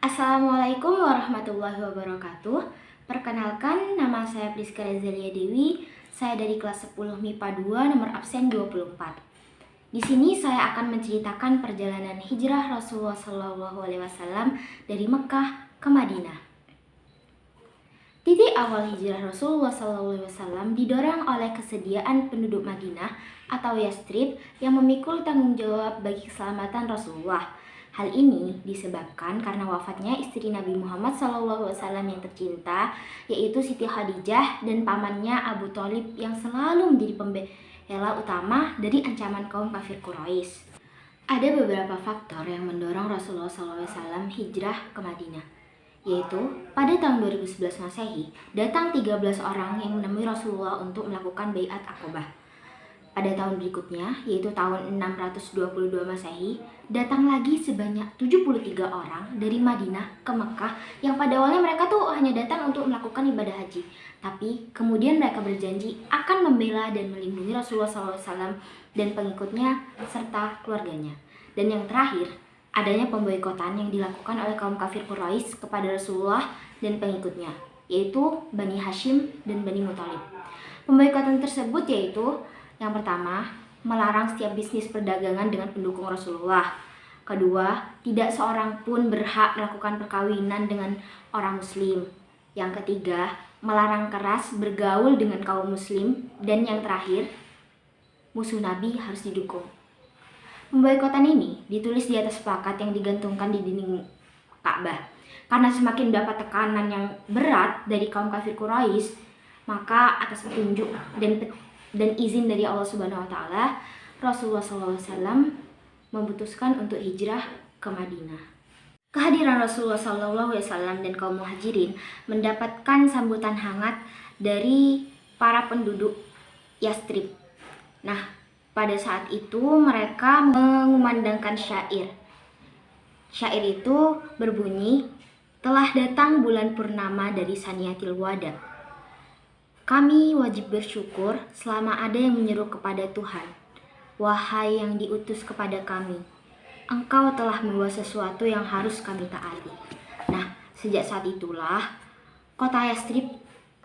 Assalamualaikum warahmatullahi wabarakatuh. Perkenalkan, nama saya Priska Rezalia Dewi. Saya dari kelas 10 MIPA 2 nomor absen 24. Di sini saya akan menceritakan perjalanan hijrah Rasulullah SAW dari Mekah ke Madinah. Titik awal hijrah Rasulullah SAW didorong oleh kesediaan penduduk Madinah atau Yastrib yang memikul tanggung jawab bagi keselamatan Rasulullah. Hal ini disebabkan karena wafatnya istri Nabi Muhammad SAW yang tercinta, yaitu Siti Khadijah, dan pamannya Abu Thalib yang selalu menjadi pembela utama dari ancaman kaum kafir Quraisy. Ada beberapa faktor yang mendorong Rasulullah SAW hijrah ke Madinah, yaitu pada tahun 2011 Masehi, datang 13 orang yang menemui Rasulullah untuk melakukan baiat Aqobah. Pada tahun berikutnya, yaitu tahun 622 Masehi, datang lagi sebanyak 73 orang dari Madinah ke Mekah yang pada awalnya mereka tuh hanya datang untuk melakukan ibadah haji. Tapi kemudian mereka berjanji akan membela dan melindungi Rasulullah SAW dan pengikutnya serta keluarganya. Dan yang terakhir, adanya pemboikotan yang dilakukan oleh kaum kafir Quraisy kepada Rasulullah dan pengikutnya, yaitu Bani Hashim dan Bani Muthalib. Pemboikotan tersebut yaitu yang pertama, melarang setiap bisnis perdagangan dengan pendukung Rasulullah. Kedua, tidak seorang pun berhak melakukan perkawinan dengan orang muslim. Yang ketiga, melarang keras bergaul dengan kaum muslim. Dan yang terakhir, musuh Nabi harus didukung. Pemboikotan ini ditulis di atas plakat yang digantungkan di dinding Ka'bah. Karena semakin mendapat tekanan yang berat dari kaum kafir Quraisy, maka atas petunjuk dan izin dari Allah Subhanahu wa taala, Rasulullah SAW memutuskan untuk hijrah ke Madinah. Kehadiran Rasulullah SAW dan kaum muhajirin mendapatkan sambutan hangat dari para penduduk Yastrib. Nah, pada saat itu mereka mengumandangkan syair. Syair itu berbunyi, "Telah datang bulan purnama dari Saniyatil Wada. Kami wajib bersyukur selama ada yang menyeru kepada Tuhan. Wahai yang diutus kepada kami, Engkau telah membawa sesuatu yang harus kami taati." Nah, sejak saat itulah kota Yastrib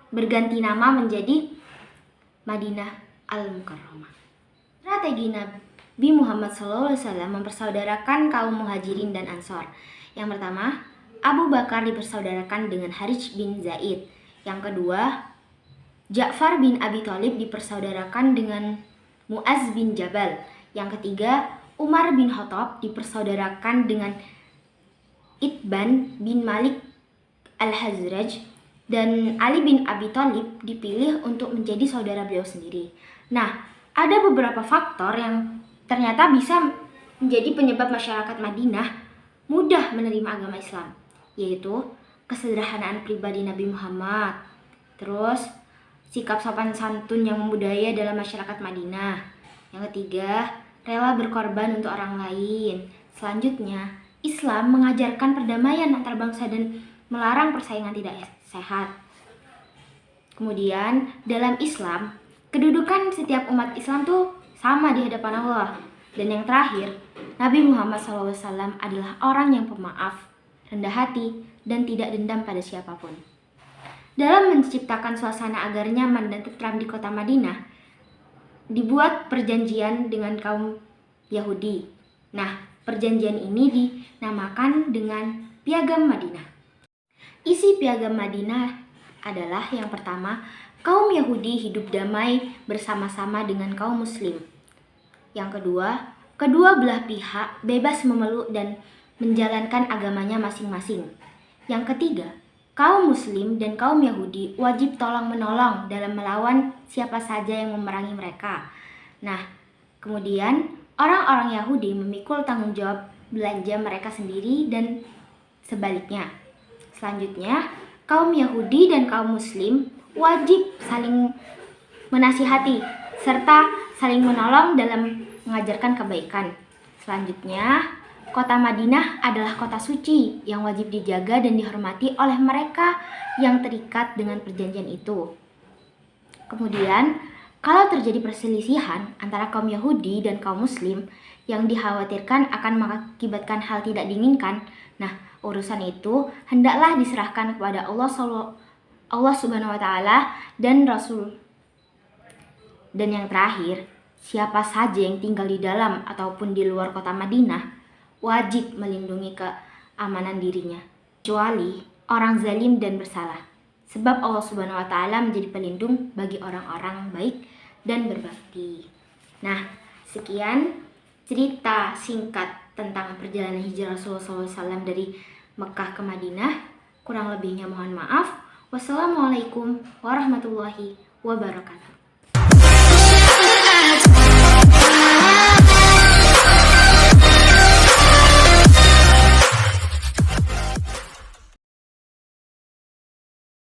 berganti nama menjadi Madinah Al-Mukarramah. Strategi Nabi Muhammad SAW mempersaudarakan kaum muhajirin dan ansor. Yang pertama, Abu Bakar dipersaudarakan dengan Harits bin Zaid. Yang kedua, Ja'far bin Abi Thalib dipersaudarakan dengan Mu'az bin Jabal. Yang ketiga, Umar bin Khattab dipersaudarakan dengan Itban bin Malik al-Hazraj, dan Ali bin Abi Thalib dipilih untuk menjadi saudara beliau sendiri. Nah, ada beberapa faktor yang ternyata bisa menjadi penyebab masyarakat Madinah mudah menerima agama Islam, yaitu kesederhanaan pribadi Nabi Muhammad, terus sikap sopan santun yang membudaya dalam masyarakat Madinah. Yang ketiga, rela berkorban untuk orang lain. Selanjutnya, Islam mengajarkan perdamaian antar bangsa dan melarang persaingan tidak sehat. Kemudian, dalam Islam, kedudukan setiap umat Islam tuh sama di hadapan Allah. Dan yang terakhir, Nabi Muhammad SAW adalah orang yang pemaaf, rendah hati, dan tidak dendam pada siapapun. Dalam menciptakan suasana agar nyaman dan tentram di kota Madinah, dibuat perjanjian dengan kaum Yahudi. Nah, perjanjian ini dinamakan dengan Piagam Madinah. Isi Piagam Madinah adalah yang pertama, kaum Yahudi hidup damai bersama-sama dengan kaum Muslim. Yang kedua, kedua belah pihak bebas memeluk dan menjalankan agamanya masing-masing. Yang ketiga, kaum Muslim dan kaum Yahudi wajib tolong-menolong dalam melawan siapa saja yang memerangi mereka. Nah, kemudian orang-orang Yahudi memikul tanggung jawab belanja mereka sendiri dan sebaliknya. Selanjutnya, kaum Yahudi dan kaum Muslim wajib saling menasihati serta saling menolong dalam mengajarkan kebaikan. Selanjutnya, kota Madinah adalah kota suci yang wajib dijaga dan dihormati oleh mereka yang terikat dengan perjanjian itu. Kemudian, Kalau terjadi perselisihan antara kaum Yahudi dan kaum Muslim yang dikhawatirkan akan mengakibatkan hal tidak diinginkan, nah urusan itu hendaklah diserahkan kepada Allah Subhanahu wa taala dan Rasul. Dan yang terakhir, siapa saja yang tinggal di dalam ataupun di luar kota Madinah wajib melindungi keamanan dirinya, kecuali orang zalim dan bersalah. Sebab Allah Subhanahu wa taala menjadi pelindung bagi orang-orang baik dan berbakti. Nah, sekian cerita singkat tentang perjalanan hijrah Rasulullah SAW dari Mekah ke Madinah. Kurang lebihnya mohon maaf. Wassalamualaikum warahmatullahi wabarakatuh.